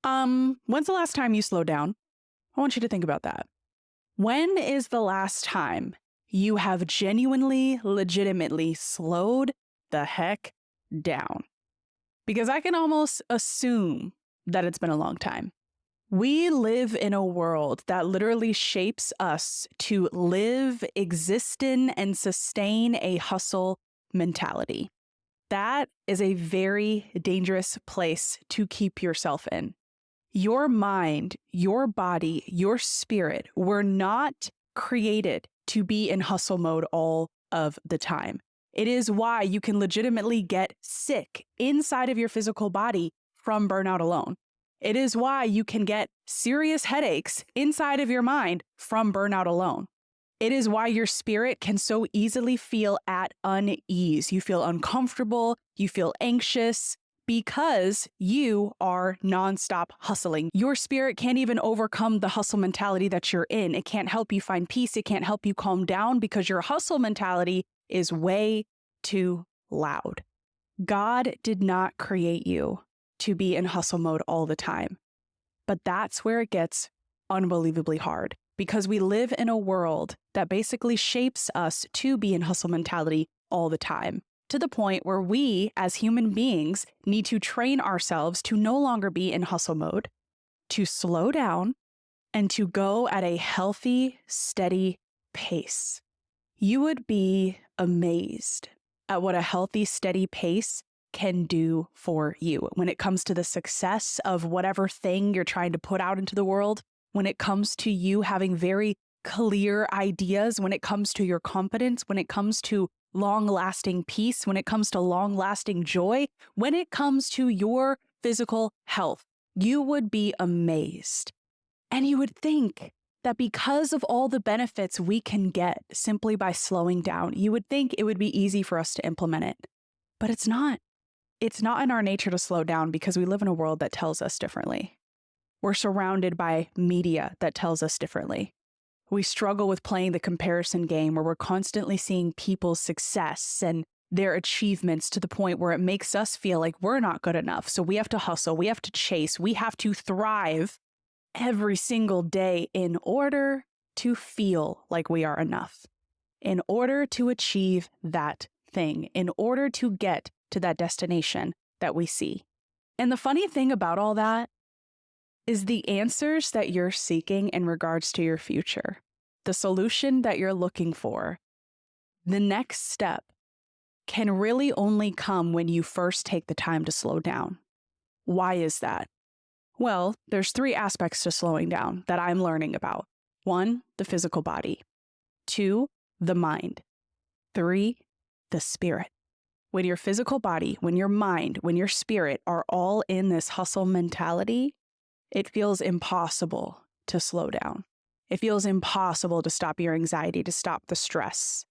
When's the last time you slowed down? I want you to think about that. When is the last time you have genuinely, legitimately slowed the heck down? Because I can almost assume that it's been a long time. We live in a world that literally shapes us to live, exist in, and sustain a hustle mentality. That is a very dangerous place to keep yourself in. Your mind, your body, your spirit were not created to be in hustle mode all of the time. It is why you can legitimately get sick inside of your physical body from burnout alone. It is why you can get serious headaches inside of your mind from burnout alone. It is why your spirit can so easily feel at unease. You feel uncomfortable, you feel anxious, because you are nonstop hustling. Your spirit can't even overcome the hustle mentality that you're in. It can't help you find peace. It can't help you calm down because your hustle mentality is way too loud. God did not create you to be in hustle mode all the time. But that's where it gets unbelievably hard because we live in a world that basically shapes us to be in hustle mentality all the time, to the point where we as human beings need to train ourselves to no longer be in hustle mode, to slow down, and to go at a healthy, steady pace. You would be amazed at what a healthy, steady pace can do for you when it comes to the success of whatever thing you're trying to put out into the world, when it comes to you having very clear ideas, when it comes to your confidence, when it comes to long-lasting peace, when it comes to long-lasting joy, when it comes to your physical health. You would be amazed. And you would think that because of all the benefits we can get simply by slowing down, you would think it would be easy for us to implement it. But it's not. It's not in our nature to slow down because we live in a world that tells us differently. We're surrounded by media that tells us differently. We struggle with playing the comparison game where we're constantly seeing people's success and their achievements to the point where it makes us feel like we're not good enough. So we have to hustle, we have to chase, we have to thrive every single day in order to feel like we are enough, in order to achieve that thing, in order to get to that destination that we see. And the funny thing about all that is the answers that you're seeking in regards to your future, the solution that you're looking for, the next step can really only come when you first take the time to slow down. Why is that? Well, there's 3 aspects to slowing down that I'm learning about. 1, the physical body. 2, the mind. 3, the spirit. When your physical body, when your mind, when your spirit are all in this hustle mentality, it feels impossible to slow down. It feels impossible to stop your anxiety, to stop the stress.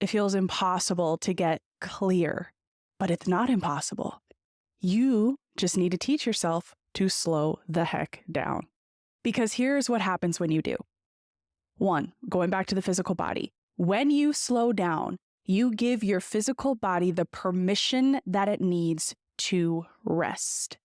It feels impossible to get clear, but it's not impossible. You just need to teach yourself to slow the heck down. Because here's what happens when you do. 1, going back to the physical body. When you slow down, you give your physical body the permission that it needs to rest.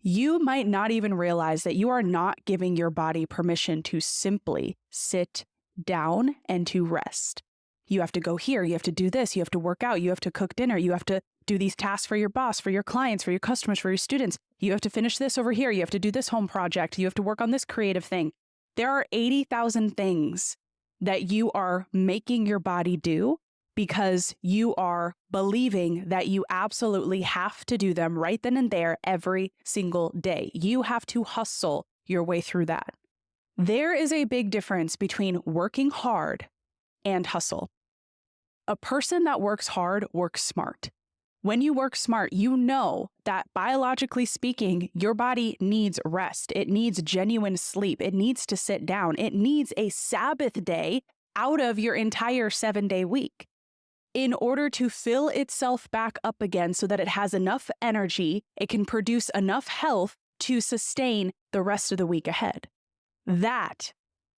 You might not even realize that you are not giving your body permission to simply sit down and to rest. You have to go here, you have to do this, you have to work out, you have to cook dinner, you have to do these tasks for your boss, for your clients, for your customers, for your students. You have to finish this over here, you have to do this home project, you have to work on this creative thing. There are 80,000 things that you are making your body do because you are believing that you absolutely have to do them right then and there every single day. You have to hustle your way through that. There is a big difference between working hard and hustle. A person that works hard works smart. When you work smart, you know that biologically speaking, your body needs rest. It needs genuine sleep. It needs to sit down. It needs a Sabbath day out of your entire 7-day week in order to fill itself back up again so that it has enough energy, it can produce enough health to sustain the rest of the week ahead. That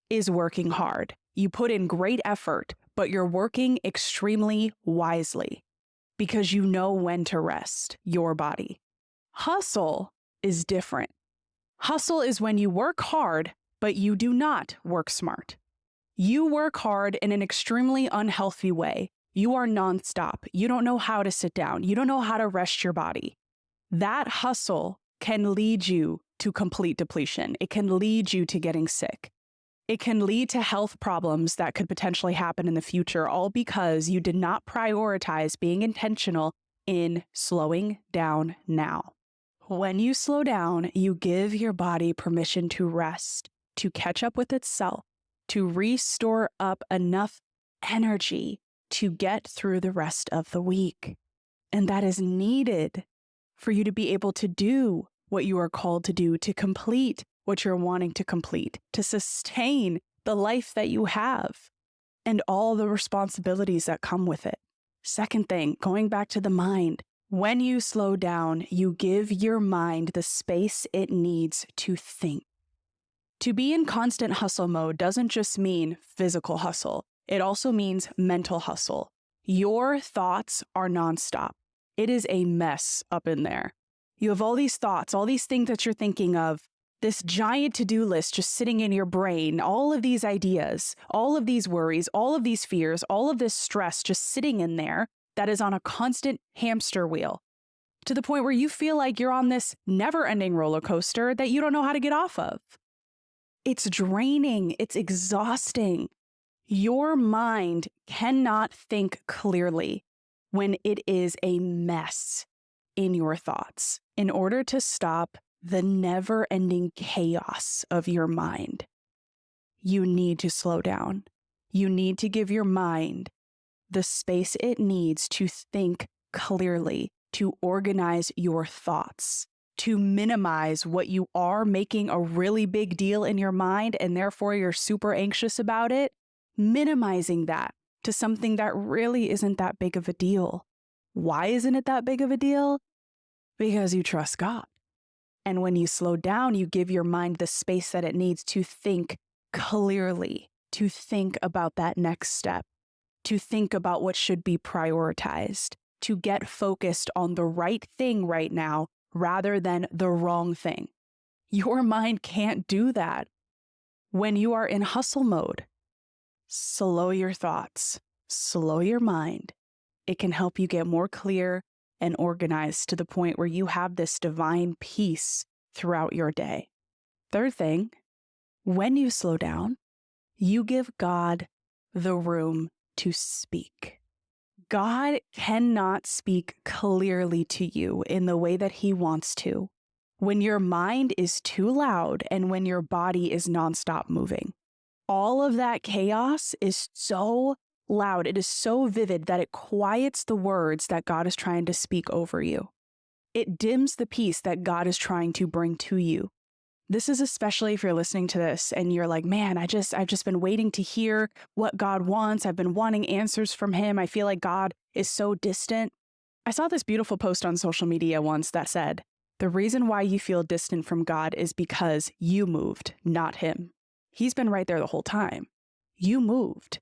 is working hard. You put in great effort, but you're working extremely wisely because you know when to rest your body. Hustle is different. Hustle is when you work hard, but you do not work smart. You work hard in an extremely unhealthy way. You are nonstop. You don't know how to sit down. You don't know how to rest your body. That hustle can lead you to complete depletion. It can lead you to getting sick. It can lead to health problems that could potentially happen in the future, all because you did not prioritize being intentional in slowing down now. When you slow down, you give your body permission to rest, to catch up with itself, to restore up enough energy to get through the rest of the week. And that is needed for you to be able to do what you are called to do, to complete what you're wanting to complete, to sustain the life that you have and all the responsibilities that come with it. Second thing, going back to the mind, when you slow down, you give your mind the space it needs to think. To be in constant hustle mode doesn't just mean physical hustle. It also means mental hustle. Your thoughts are nonstop. It is a mess up in there. You have all these thoughts, all these things that you're thinking of, this giant to-do list just sitting in your brain, all of these ideas, all of these worries, all of these fears, all of this stress just sitting in there that is on a constant hamster wheel to the point where you feel like you're on this never-ending roller coaster that you don't know how to get off of. It's draining. It's exhausting. Your mind cannot think clearly when it is a mess in your thoughts. In order to stop the never-ending chaos of your mind, you need to slow down. You need to give your mind the space it needs to think clearly, to organize your thoughts, to minimize what you are making a really big deal in your mind, and therefore you're super anxious about it, minimizing that to something that really isn't that big of a deal. Why isn't it that big of a deal? Because you trust God. And when you slow down, you give your mind the space that it needs to think clearly, to think about that next step, to think about what should be prioritized, to get focused on the right thing right now rather than the wrong thing. Your mind can't do that when you are in hustle mode. Slow your thoughts, slow your mind. It can help you get more clear and organized to the point where you have this divine peace throughout your day. Third thing, when you slow down, you give God the room to speak. God cannot speak clearly to you in the way that He wants to when your mind is too loud and when your body is nonstop moving. All of that chaos is so loud, it is so vivid that it quiets the words that God is trying to speak over you. It dims the peace that God is trying to bring to you. This is especially if you're listening to this and you're like, man, I've just been waiting to hear what God wants. I've been wanting answers from Him. I feel like God is so distant. I saw this beautiful post on social media once that said, the reason why you feel distant from God is because you moved, not Him. He's been right there the whole time. You moved.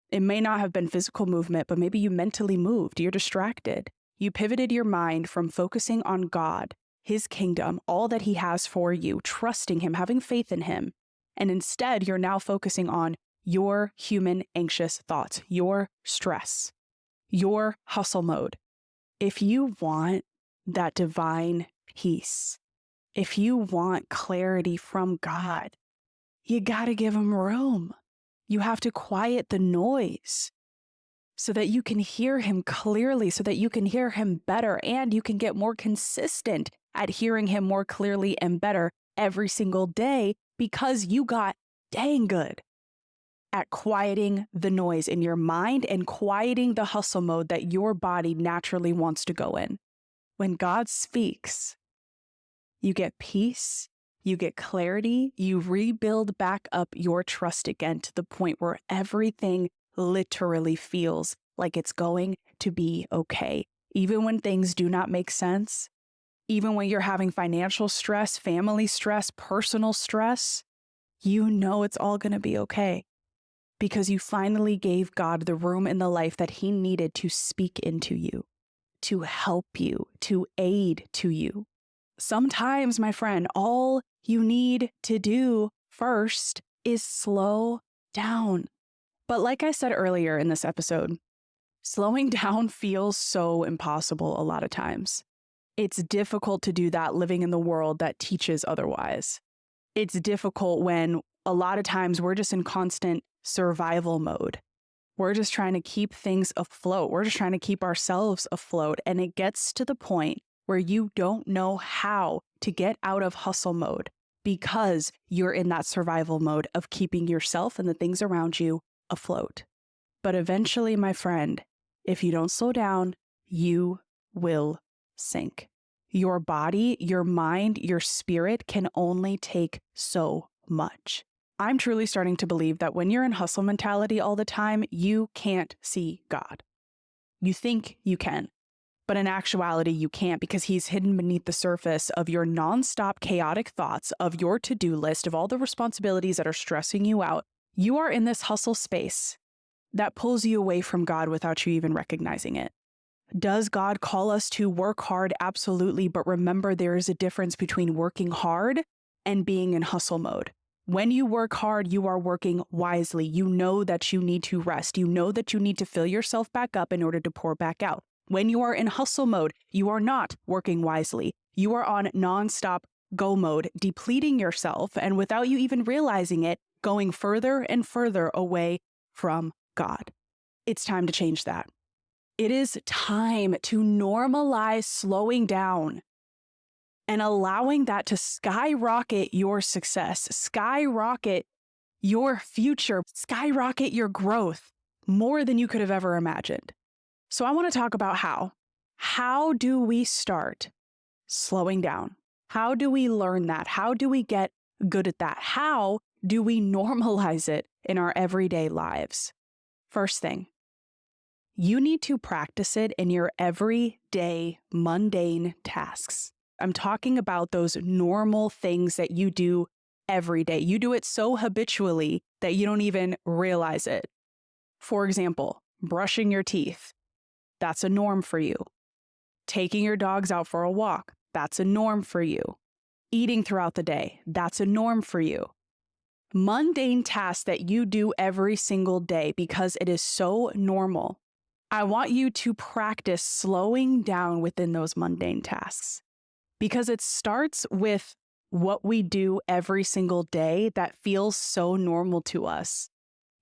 It may not have been physical movement, but maybe you mentally moved. You're distracted. You pivoted your mind from focusing on God, His kingdom, all that He has for you, trusting Him, having faith in Him. And instead, you're now focusing on your human anxious thoughts, your stress, your hustle mode. If you want that divine peace, if you want clarity from God, you got to give Him room. You have to quiet the noise so that you can hear Him clearly, so that you can hear Him better, and you can get more consistent at hearing Him more clearly and better every single day because you got dang good at quieting the noise in your mind and quieting the hustle mode that your body naturally wants to go in. When God speaks, you get peace, you get clarity, you rebuild back up your trust again to the point where everything literally feels like it's going to be okay. Even when things do not make sense, even when you're having financial stress, family stress, personal stress, you know it's all going to be okay because you finally gave God the room in the life that He needed to speak into you, to help you, to aid to you. Sometimes, my friend, all you need to do first is slow down. But like I said earlier in this episode, slowing down feels so impossible a lot of times. It's difficult to do that living in the world that teaches otherwise. It's difficult when a lot of times we're just in constant survival mode. We're just trying to keep things afloat. We're just trying to keep ourselves afloat. And it gets to the point where you don't know how to get out of hustle mode because you're in that survival mode of keeping yourself and the things around you afloat. But eventually, my friend, if you don't slow down, you will sink. Your body, your mind, your spirit can only take so much. I'm truly starting to believe that when you're in hustle mentality all the time, you can't see God. You think you can, but in actuality, you can't because he's hidden beneath the surface of your nonstop chaotic thoughts, of your to-do list, of all the responsibilities that are stressing you out. You are in this hustle space that pulls you away from God without you even recognizing it. Does God call us to work hard? Absolutely. But remember, there is a difference between working hard and being in hustle mode. When you work hard, you are working wisely. You know that you need to rest. You know that you need to fill yourself back up in order to pour back out. When you are in hustle mode, you are not working wisely. You are on nonstop go mode, depleting yourself, and without you even realizing it, going further and further away from God. It's time to change that. It is time to normalize slowing down and allowing that to skyrocket your success, skyrocket your future, skyrocket your growth more than you could have ever imagined. So I want to talk about how. How do we start slowing down? How do we learn that? How do we get good at that? How do we normalize it in our everyday lives? First thing, you need to practice it in your everyday mundane tasks. I'm talking about those normal things that you do every day. You do it so habitually that you don't even realize it. For example, brushing your teeth. That's a norm for you. Taking your dogs out for a walk. That's a norm for you. Eating throughout the day. That's a norm for you. Mundane tasks that you do every single day because it is so normal. I want you to practice slowing down within those mundane tasks because it starts with what we do every single day that feels so normal to us.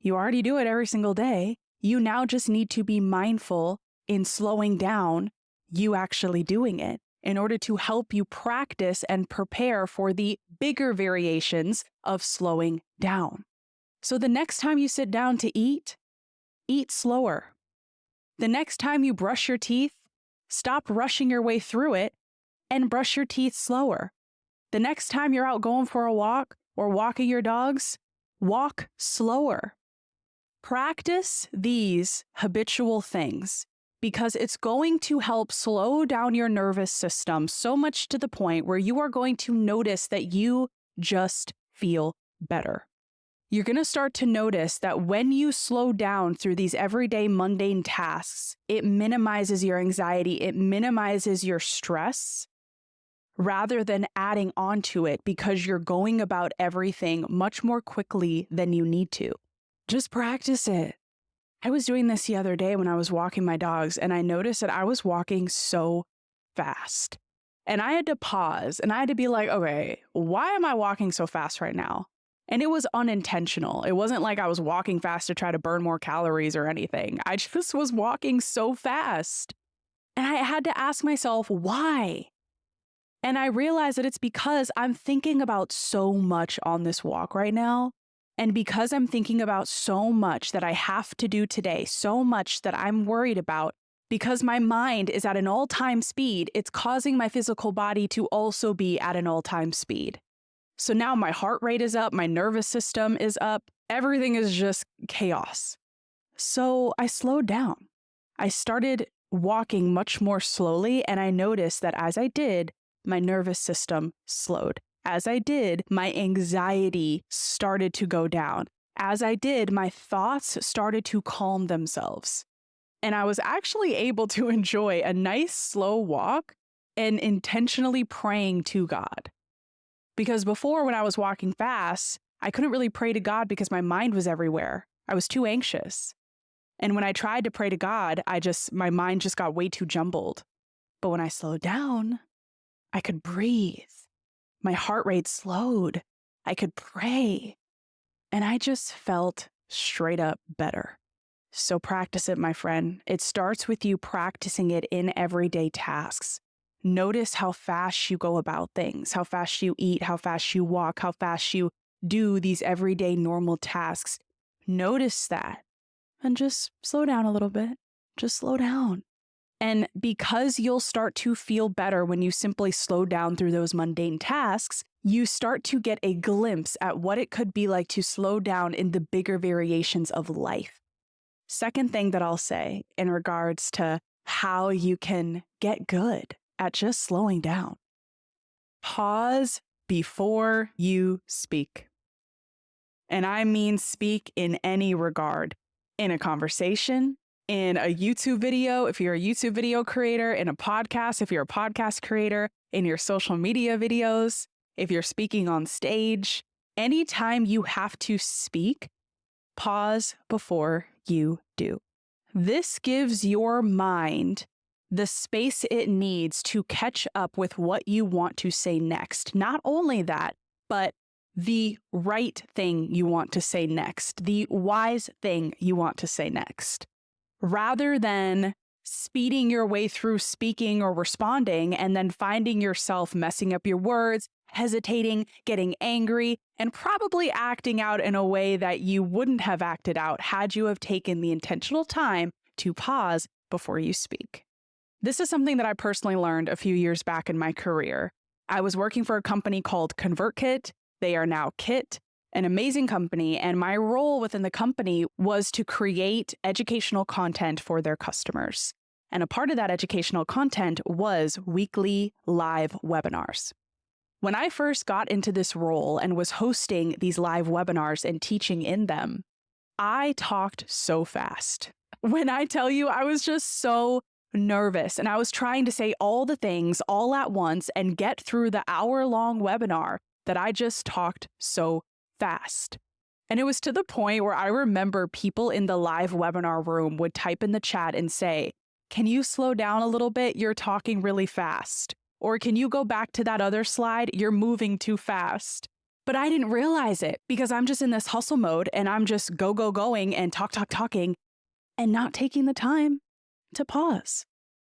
You already do it every single day. You now just need to be mindful in slowing down you actually doing it in order to help you practice and prepare for the bigger variations of slowing down. So the next time you sit down to eat slower. The next time you brush your teeth, stop rushing your way through it and brush your teeth slower. The next time you're out going for a walk or walking your dogs, walk slower. Practice these habitual things because it's going to help slow down your nervous system so much to the point where you are going to notice that you just feel better. You're going to start to notice that when you slow down through these everyday mundane tasks, it minimizes your anxiety, it minimizes your stress, rather than adding on to it because you're going about everything much more quickly than you need to. Just practice it. I was doing this the other day when I was walking my dogs, and I noticed that I was walking so fast. And I had to pause, and I had to be like, okay, why am I walking so fast right now? And it was unintentional. It wasn't like I was walking fast to try to burn more calories or anything. I just was walking so fast. And I had to ask myself, why? And I realized that it's because I'm thinking about so much on this walk right now. And because I'm thinking about so much that I have to do today, so much that I'm worried about, because my mind is at an all-time speed, it's causing my physical body to also be at an all-time speed. So now my heart rate is up, my nervous system is up, everything is just chaos. So I slowed down. I started walking much more slowly, and I noticed that as I did, my nervous system slowed. As I did, my anxiety started to go down. As I did, my thoughts started to calm themselves. And I was actually able to enjoy a nice slow walk and intentionally praying to God. Because before, when I was walking fast, I couldn't really pray to God because my mind was everywhere. I was too anxious. And when I tried to pray to God, my mind just got way too jumbled. But when I slowed down, I could breathe. My heart rate slowed. I could pray. And I just felt straight up better. So practice it, my friend. It starts with you practicing it in everyday tasks. Notice how fast you go about things, how fast you eat, how fast you walk, how fast you do these everyday normal tasks. Notice that and just slow down a little bit. Just slow down. And because you'll start to feel better when you simply slow down through those mundane tasks, you start to get a glimpse at what it could be like to slow down in the bigger variations of life. Second thing that I'll say in regards to how you can get good at just slowing down. Pause before you speak. And I mean speak in any regard. In a conversation, in a YouTube video, if you're a YouTube video creator, in a podcast, if you're a podcast creator, in your social media videos, if you're speaking on stage, anytime you have to speak, pause before you do. This gives your mind the space it needs to catch up with what you want to say next. Not only that, but the right thing you want to say next, the wise thing you want to say next, rather than speeding your way through speaking or responding and then finding yourself messing up your words, hesitating, getting angry, and probably acting out in a way that you wouldn't have acted out had you have taken the intentional time to pause before you speak. This is something that I personally learned a few years back in my career. I was working for a company called ConvertKit. They are now Kit, an amazing company, and my role within the company was to create educational content for their customers. And a part of that educational content was weekly live webinars. When I first got into this role and was hosting these live webinars and teaching in them, I talked so fast. When I tell you, I was just so nervous and I was trying to say all the things all at once and get through the hour-long webinar that I just talked so fast. And it was to the point where I remember people in the live webinar room would type in the chat and say, "Can you slow down a little bit? You're talking really fast." Or "Can you go back to that other slide? You're moving too fast." But I didn't realize it because I'm just in this hustle mode and I'm just going and talking and not taking the time to pause.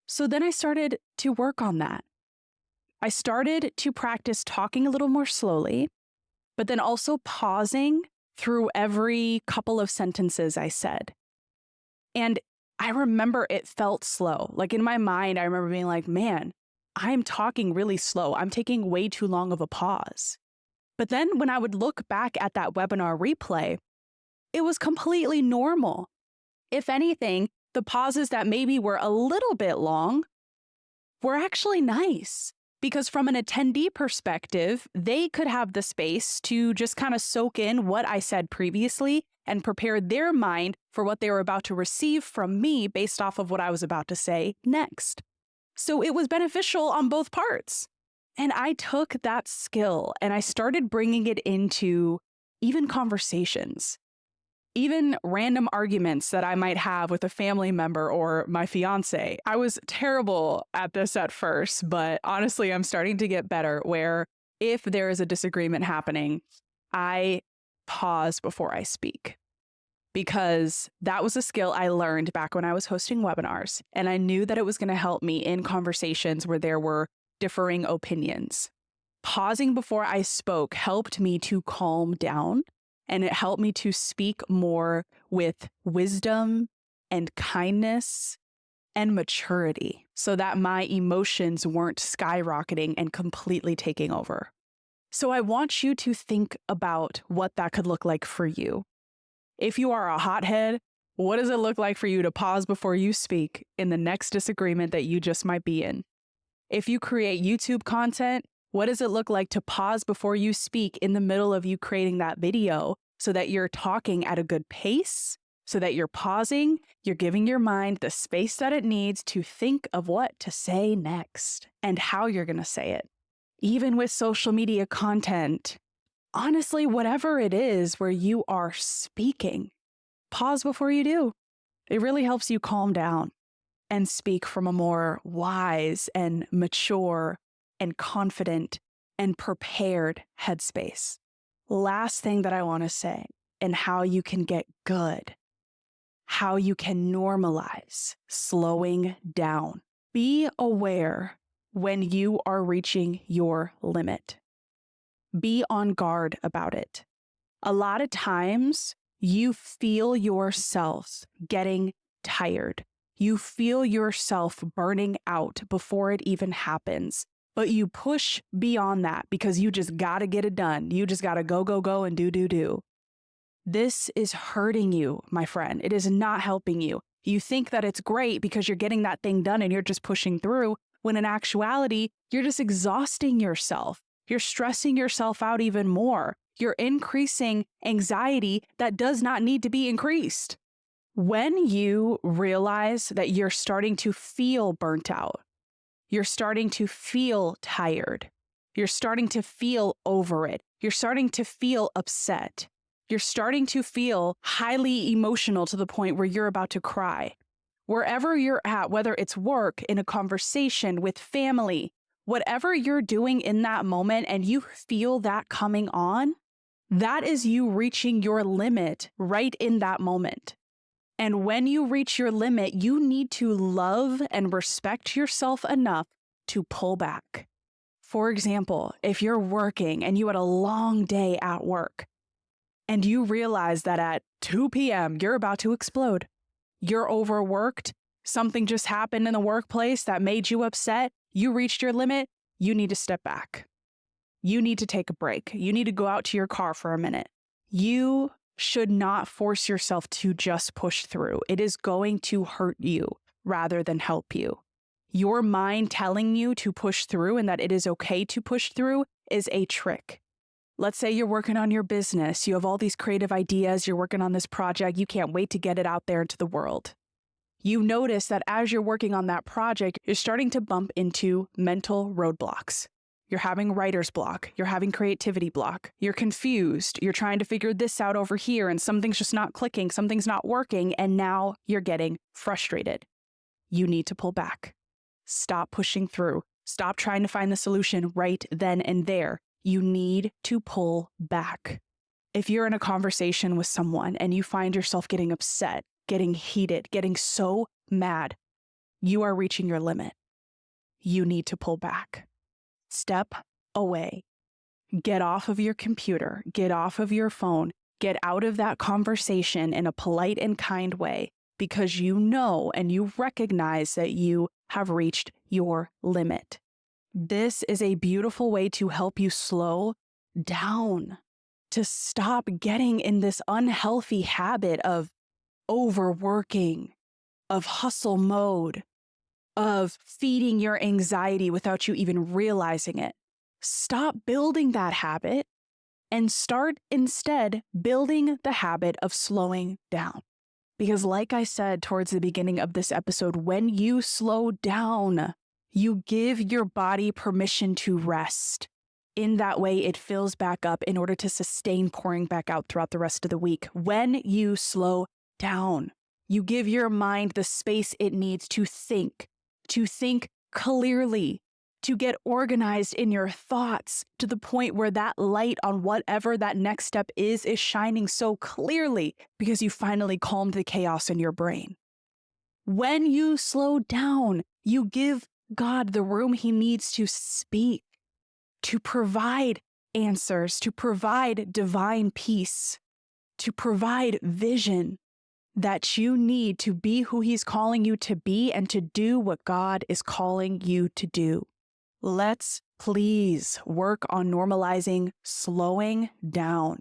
So then I started to work on that. I started to practice talking a little more slowly, but then also pausing through every couple of sentences I said. And I remember it felt slow. Like in my mind, I remember being like, man, I'm talking really slow. I'm taking way too long of a pause. But then when I would look back at that webinar replay, it was completely normal. If anything, the pauses that maybe were a little bit long were actually nice. Because from an attendee perspective, they could have the space to just kind of soak in what I said previously and prepare their mind for what they were about to receive from me based off of what I was about to say next. So it was beneficial on both parts. And I took that skill and I started bringing it into even conversations. Even random arguments that I might have with a family member or my fiance. I was terrible at this at first, but honestly, I'm starting to get better where if there is a disagreement happening, I pause before I speak. Because that was a skill I learned back when I was hosting webinars, and I knew that it was going to help me in conversations where there were differing opinions. Pausing before I spoke helped me to calm down. And it helped me to speak more with wisdom and kindness and maturity so that my emotions weren't skyrocketing and completely taking over. So I want you to think about what that could look like for you. If you are a hothead, what does it look like for you to pause before you speak in the next disagreement that you just might be in? If you create YouTube content, what does it look like to pause before you speak in the middle of you creating that video so that you're talking at a good pace so that you're pausing, you're giving your mind the space that it needs to think of what to say next and how you're going to say it. Even with social media content, honestly, whatever it is where you are speaking, pause before you do. It really helps you calm down and speak from a more wise and mature and confident and prepared headspace. Last thing that I want to say, and how you can get good, how you can normalize slowing down. Be aware when you are reaching your limit. Be on guard about it. A lot of times you feel yourself getting tired. You feel yourself burning out before it even happens. But you push beyond that because you just got to get it done. You just got to go, and do. This is hurting you, my friend. It is not helping you. You think that it's great because you're getting that thing done and you're just pushing through, when in actuality, you're just exhausting yourself. You're stressing yourself out even more. You're increasing anxiety that does not need to be increased. When you realize that you're starting to feel burnt out, you're starting to feel tired, you're starting to feel over it, you're starting to feel upset, you're starting to feel highly emotional to the point where you're about to cry. Wherever you're at, whether it's work, in a conversation, with family, whatever you're doing in that moment and you feel that coming on, that is you reaching your limit right in that moment. And when you reach your limit, you need to love and respect yourself enough to pull back. For example, if you're working and you had a long day at work and you realize that at 2 p.m. you're about to explode, you're overworked, something just happened in the workplace that made you upset, you reached your limit, you need to step back. You need to take a break. You need to go out to your car for a minute. You should not force yourself to just push through. It is going to hurt you rather than help you. Your mind telling you to push through and that it is okay to push through is a trick. Let's say you're working on your business. You have all these creative ideas. You're working on this project. You can't wait to get it out there into the world. You notice that as you're working on that project, you're starting to bump into mental roadblocks. You're having writer's block. You're having creativity block. You're confused. You're trying to figure this out over here and something's just not clicking. Something's not working. And now you're getting frustrated. You need to pull back. Stop pushing through. Stop trying to find the solution right then and there. You need to pull back. If you're in a conversation with someone and you find yourself getting upset, getting heated, getting so mad, you are reaching your limit. You need to pull back. Step away. Get off of your computer. Get off of your phone. Get out of that conversation in a polite and kind way because you know and you recognize that you have reached your limit. This is a beautiful way to help you slow down, to stop getting in this unhealthy habit of overworking, of hustle mode, of feeding your anxiety without you even realizing it. Stop building that habit and start instead building the habit of slowing down. Because like I said towards the beginning of this episode, when you slow down, you give your body permission to rest. In that way, it fills back up in order to sustain pouring back out throughout the rest of the week. When you slow down, you give your mind the space it needs to think clearly, to get organized in your thoughts to the point where that light on whatever that next step is shining so clearly because you finally calmed the chaos in your brain. When you slow down, you give God the room he needs to speak, to provide answers, to provide divine peace, to provide vision that you need to be who he's calling you to be and to do what God is calling you to do. Let's please work on normalizing slowing down.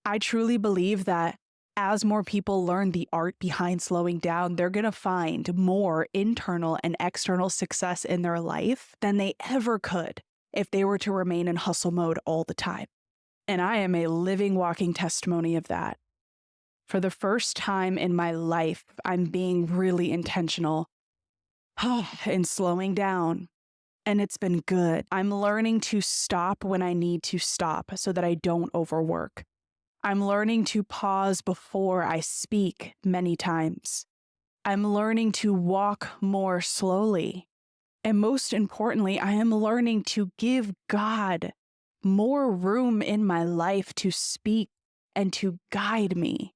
I truly believe that as more people learn the art behind slowing down, they're going to find more internal and external success in their life than they ever could if they were to remain in hustle mode all the time. And I am a living, walking testimony of that. For the first time in my life, I'm being really intentional in slowing down. And it's been good. I'm learning to stop when I need to stop so that I don't overwork. I'm learning to pause before I speak many times. I'm learning to walk more slowly. And most importantly, I am learning to give God more room in my life to speak and to guide me.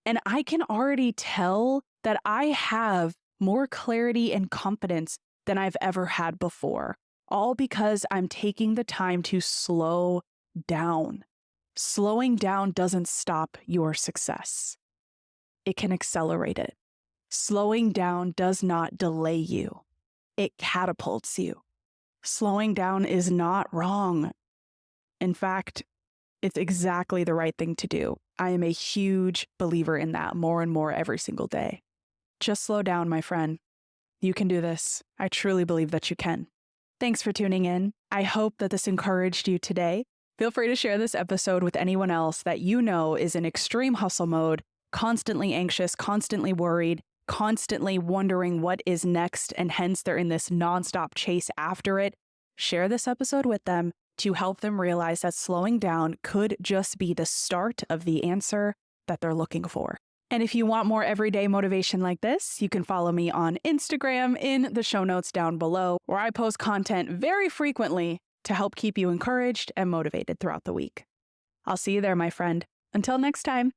And I can already tell that I have more clarity and confidence than I've ever had before, all because I'm taking the time to slow down. Slowing down doesn't stop your success. It can accelerate it. Slowing down does not delay you. It catapults you. Slowing down is not wrong. In fact, it's exactly the right thing to do. I am a huge believer in that more and more every single day. Just slow down, my friend. You can do this. I truly believe that you can. Thanks for tuning in. I hope that this encouraged you today. Feel free to share this episode with anyone else that you know is in extreme hustle mode, constantly anxious, constantly worried, constantly wondering what is next, and hence they're in this nonstop chase after it. Share this episode with them to help them realize that slowing down could just be the start of the answer that they're looking for. And if you want more everyday motivation like this, you can follow me on Instagram in the show notes down below, where I post content very frequently to help keep you encouraged and motivated throughout the week. I'll see you there, my friend. Until next time.